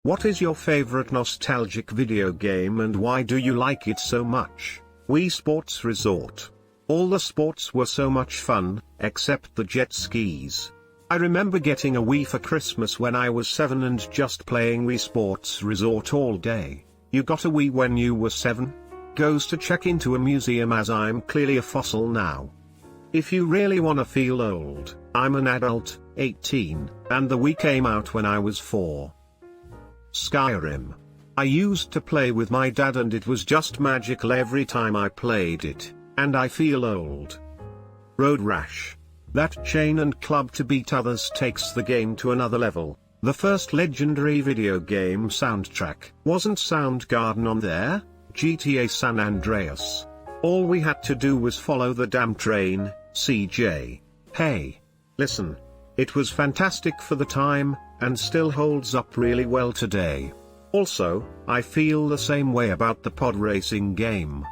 What is your favorite nostalgic video game and why do you like it so much? Wii Sports Resort. All the sports were so much fun, except the jet skis. I remember getting a Wii for Christmas when I was 7 and just playing Wii Sports Resort all day. You got a Wii when you were 7? Goes to check into a museum as I'm clearly a fossil now. If you really wanna feel old, I'm an adult, 18, and the Wii came out when I was 4. Skyrim. I used to play with my dad and it was just magical every time I played it, and I feel old. Road Rash. That chain and club to beat others takes the game to another level. The first legendary video game soundtrack. Wasn't Soundgarden on there? GTA San Andreas. All we had to do was follow the damn train, CJ. Hey. Listen. It was fantastic for the time, and still holds up really well today. Also, I feel the same way about the pod racing game.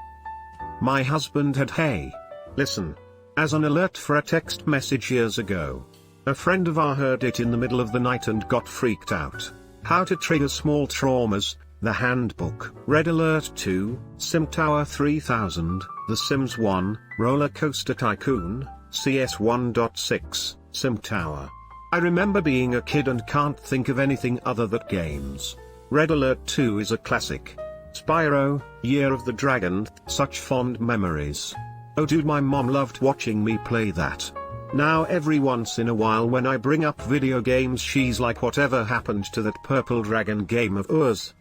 My husband had Hey. Listen. As an alert for a text message years ago. A friend of ours heard it in the middle of the night and got freaked out. How to Trigger Small Traumas, The Handbook. Red Alert 2, Sim Tower 3000, The Sims 1, Roller Coaster Tycoon, CS 1.6, Sim Tower. I remember being a kid and can't think of anything other than games. Red Alert 2 is a classic. Spyro, Year of the Dragon, such fond memories. Oh dude, my mom loved watching me play that. Now every once in a while when I bring up video games she's like, whatever happened to that Purple Dragon game of yours?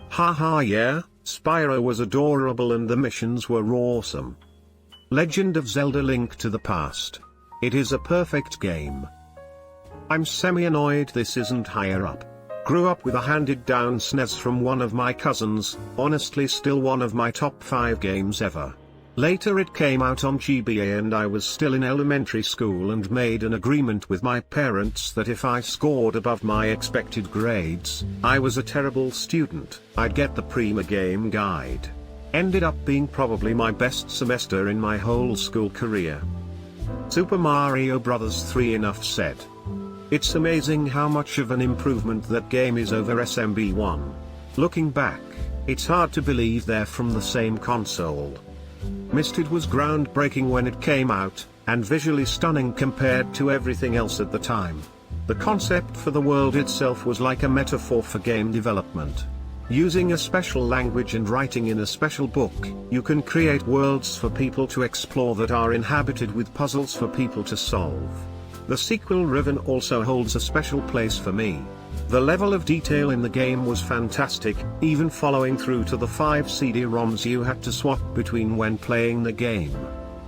Haha, yeah, Spyro was adorable and the missions were awesome. Legend of Zelda: Link to the Past. It is a perfect game. I'm semi-annoyed this isn't higher up. Grew up with a handed down SNES from one of my cousins, honestly still one of my top 5 games ever. Later it came out on GBA and I was still in elementary school and made an agreement with my parents that if I scored above my expected grades, I was a terrible student, I'd get the Prima Game Guide. Ended up being probably my best semester in my whole school career. Super Mario Bros. 3. Enough said. It's amazing how much of an improvement that game is over SMB1. Looking back, it's hard to believe they're from the same console. Misted was groundbreaking when it came out, and visually stunning compared to everything else at the time. The concept for the world itself was like a metaphor for game development. Using a special language and writing in a special book, you can create worlds for people to explore that are inhabited with puzzles for people to solve. The sequel Riven also holds a special place for me. The level of detail in the game was fantastic, even following through to the 5 CD-ROMs you had to swap between when playing the game.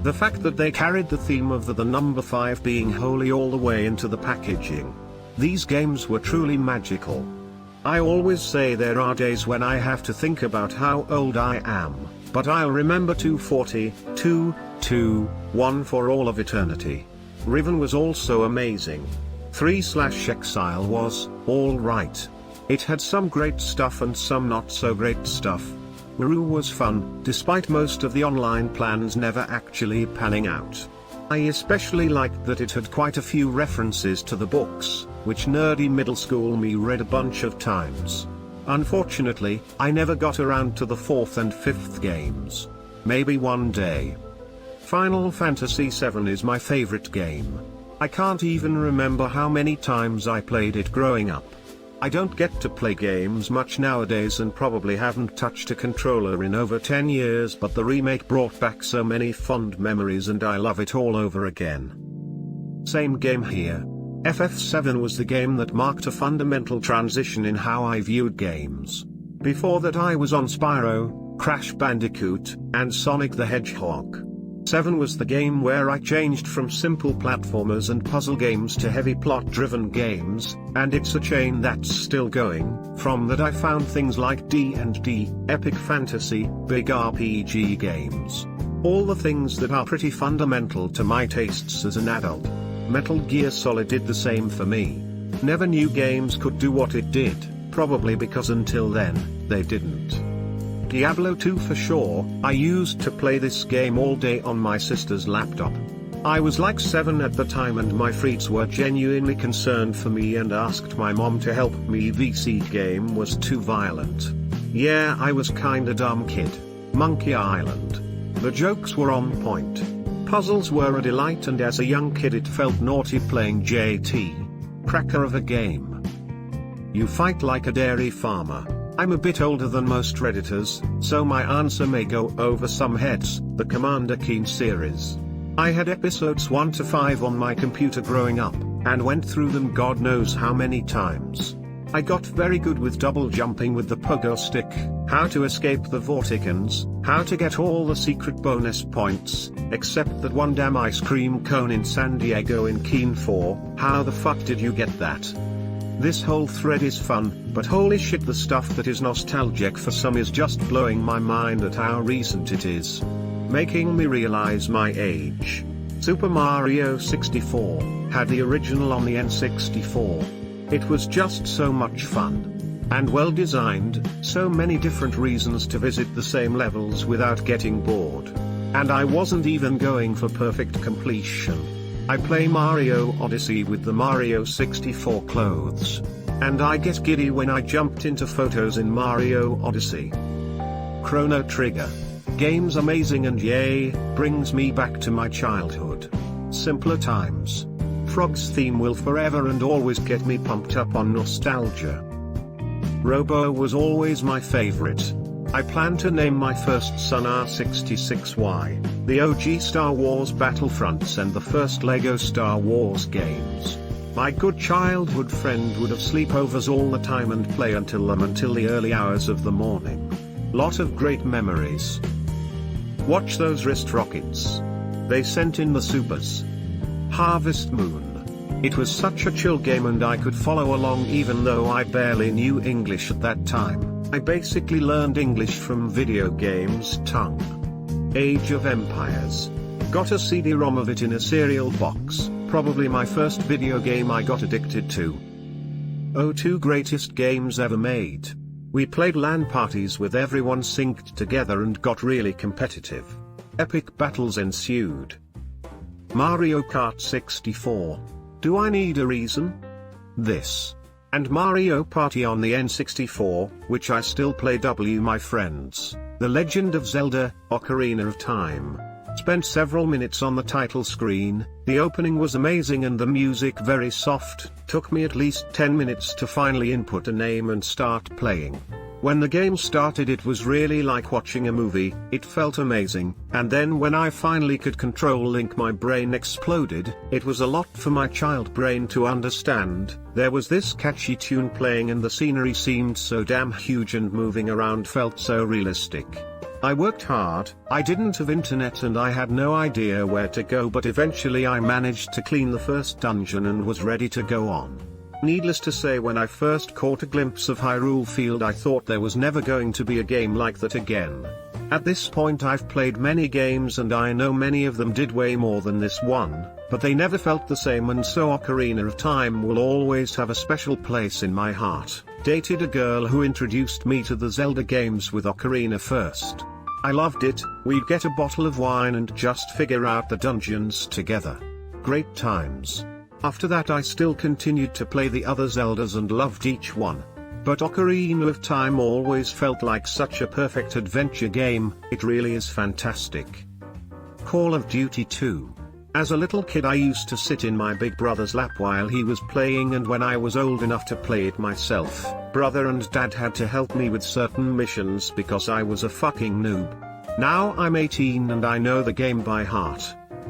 The fact that they carried the theme of the number 5 being holy all the way into the packaging. These games were truly magical. I always say there are days when I have to think about how old I am, but I'll remember 240, 221 for all of eternity. Riven was also amazing. 3/Exile was alright. It had some great stuff and some not so great stuff. Waru was fun, despite most of the online plans never actually panning out. I especially liked that it had quite a few references to the books, which nerdy middle school me read a bunch of times. Unfortunately, I never got around to the 4th and 5th games. Maybe one day. Final Fantasy VII is my favorite game. I can't even remember how many times I played it growing up. I don't get to play games much nowadays and probably haven't touched a controller in over 10 years, but the remake brought back so many fond memories and I love it all over again. Same game here. FF7 was the game that marked a fundamental transition in how I viewed games. Before that I was on Spyro, Crash Bandicoot, and Sonic the Hedgehog. 7 was the game where I changed from simple platformers and puzzle games to heavy plot-driven games, and it's a chain that's still going. From that I found things like D&D, epic fantasy, big RPG games. All the things that are pretty fundamental to my tastes as an adult. Metal Gear Solid did the same for me. Never knew games could do what it did, probably because until then, they didn't. Diablo 2 for sure, I used to play this game all day on my sister's laptop. I was like 7 at the time and my friends were genuinely concerned for me and asked my mom to help me. VC game was too violent. Yeah, I was kinda dumb kid. Monkey Island. The jokes were on point. Puzzles were a delight and as a young kid it felt naughty playing JT. Cracker of a game. You fight like a dairy farmer. I'm a bit older than most Redditors, so my answer may go over some heads. The Commander Keen series. I had episodes 1 to 5 on my computer growing up, and went through them God knows how many times. I got very good with double jumping with the pogo stick, how to escape the vorticons, how to get all the secret bonus points, except that one damn ice cream cone in San Diego in Keen 4, how the fuck did you get that? This whole thread is fun, but holy shit, the stuff that is nostalgic for some is just blowing my mind at how recent it is. Making me realize my age. Super Mario 64 had the original on the N64. It was just so much fun. And well designed, so many different reasons to visit the same levels without getting bored. And I wasn't even going for perfect completion. I play Mario Odyssey with the Mario 64 clothes. And I get giddy when I jumped into photos in Mario Odyssey. Chrono Trigger. Game's amazing and yay, brings me back to my childhood. Simpler times. Frog's theme will forever and always get me pumped up on nostalgia. Robo was always my favorite. I plan to name my first son R66Y, the OG Star Wars Battlefronts and the first LEGO Star Wars games. My good childhood friend would have sleepovers all the time and play until the early hours of the morning. Lot of great memories. Watch those wrist rockets. They sent in the supers. Harvest Moon. It was such a chill game and I could follow along even though I barely knew English at that time. I basically learned English from video games. Tongue. Age of Empires. Got a CD-ROM of it in a cereal box, probably my first video game I got addicted to. Oh, 2 greatest games ever made. We played LAN parties with everyone synced together and got really competitive. Epic battles ensued. Mario Kart 64. Do I need a reason? This. And Mario Party on the N64, which I still play. My friends. The Legend of Zelda, Ocarina of Time. Spent several minutes on the title screen. The opening was amazing and the music very soft. Took me at least 10 minutes to finally input a name and start playing. When the game started it was really like watching a movie, it felt amazing, and then when I finally could control Link my brain exploded. It was a lot for my child brain to understand. There was this catchy tune playing and the scenery seemed so damn huge and moving around felt so realistic. I worked hard, I didn't have internet and I had no idea where to go, but eventually I managed to clean the first dungeon and was ready to go on. Needless to say, when I first caught a glimpse of Hyrule Field I thought there was never going to be a game like that again. At this point I've played many games and I know many of them did way more than this one, but they never felt the same, and so Ocarina of Time will always have a special place in my heart. Dated a girl who introduced me to the Zelda games with Ocarina first. I loved it. We'd get a bottle of wine and just figure out the dungeons together. Great times. After that I still continued to play the other Zeldas and loved each one. But Ocarina of Time always felt like such a perfect adventure game. It really is fantastic. Call of Duty 2. As a little kid I used to sit in my big brother's lap while he was playing, and when I was old enough to play it myself, brother and dad had to help me with certain missions because I was a fucking noob. Now I'm 18 and I know the game by heart.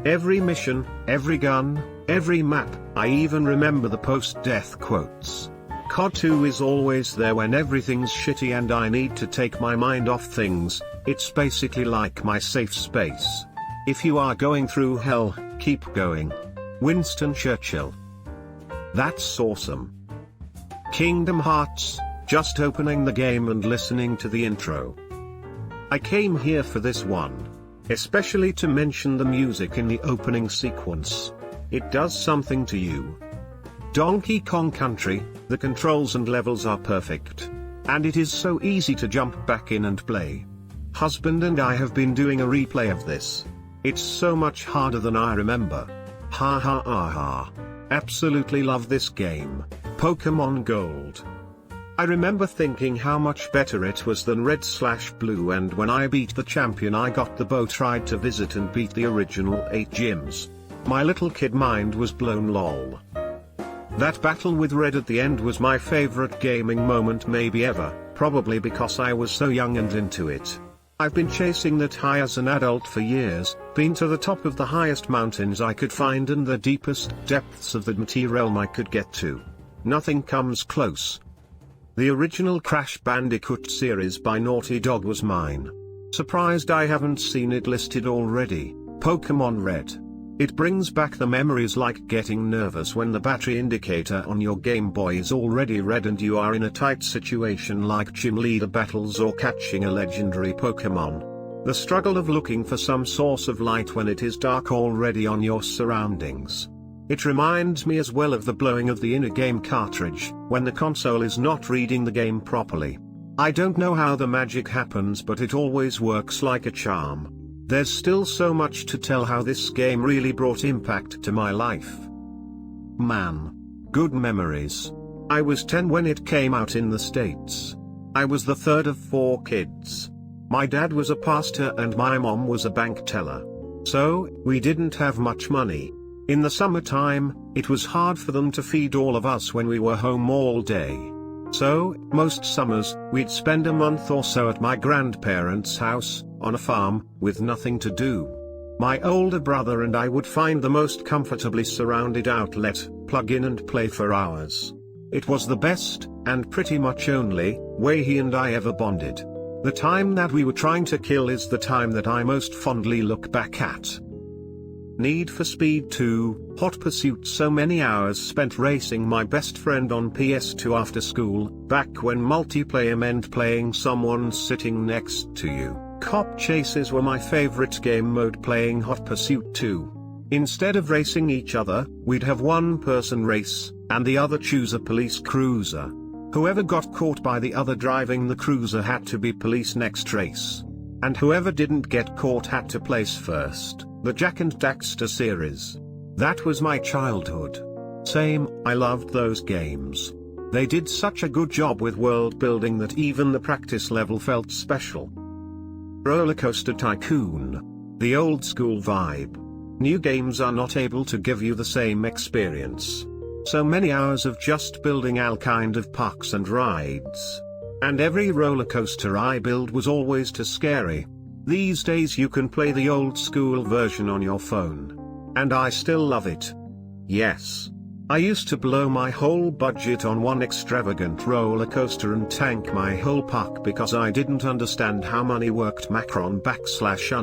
Every mission, every gun, every map, I even remember the post-death quotes. COD 2 is always there when everything's shitty and I need to take my mind off things. It's basically like my safe space. If you are going through hell, keep going. Winston Churchill. That's awesome. Kingdom Hearts, just opening the game and listening to the intro. I came here for this one. Especially to mention the music in the opening sequence. It does something to you. Donkey Kong Country, the controls and levels are perfect. And it is so easy to jump back in and play. Husband and I have been doing a replay of this. It's so much harder than I remember. Ha ha ha ha. Absolutely love this game. Pokemon Gold. I remember thinking how much better it was than Red/Blue, and when I beat the champion I got the boat ride to visit and beat the original 8 gyms. My little kid mind was blown lol. That battle with Red at the end was my favorite gaming moment maybe ever, probably because I was so young and into it. I've been chasing that high as an adult for years, been to the top of the highest mountains I could find and the deepest depths of the Mati realm I could get to. Nothing comes close. The original Crash Bandicoot series by Naughty Dog was mine. Surprised I haven't seen it listed already. Pokemon Red. It brings back the memories like getting nervous when the battery indicator on your Game Boy is already red and you are in a tight situation like gym leader battles or catching a legendary Pokemon. The struggle of looking for some source of light when it is dark already on your surroundings. It reminds me as well of the blowing of the inner game cartridge, when the console is not reading the game properly. I don't know how the magic happens, but it always works like a charm. There's still so much to tell how this game really brought impact to my life. Man. Good memories. I was 10 when it came out in the States. I was the third of 4 kids. My dad was a pastor and my mom was a bank teller. So, we didn't have much money. In the summertime, it was hard for them to feed all of us when we were home all day. So, most summers, we'd spend a month or so at my grandparents' house, on a farm, with nothing to do. My older brother and I would find the most comfortably surrounded outlet, plug in and play for hours. It was the best, and pretty much only, way he and I ever bonded. The time that we were trying to kill is the time that I most fondly look back at. Need for Speed 2, Hot Pursuit. So many hours spent racing my best friend on PS2 after school, back when multiplayer meant playing someone sitting next to you. Cop chases were my favorite game mode playing Hot Pursuit 2. Instead of racing each other, we'd have one person race, and the other choose a police cruiser. Whoever got caught by the other driving the cruiser had to be police next race. And whoever didn't get caught had to place first. The Jak and Daxter series. That was my childhood. Same, I loved those games. They did such a good job with world building that even the practice level felt special. Roller Coaster Tycoon. The old school vibe. New games are not able to give you the same experience. So many hours of just building all kind of parks and rides. And every roller coaster I built was always too scary. These days you can play the old school version on your phone. And I still love it. Yes. I used to blow my whole budget on one extravagant roller coaster and tank my whole park because I didn't understand how money worked. Macron /__/Macron.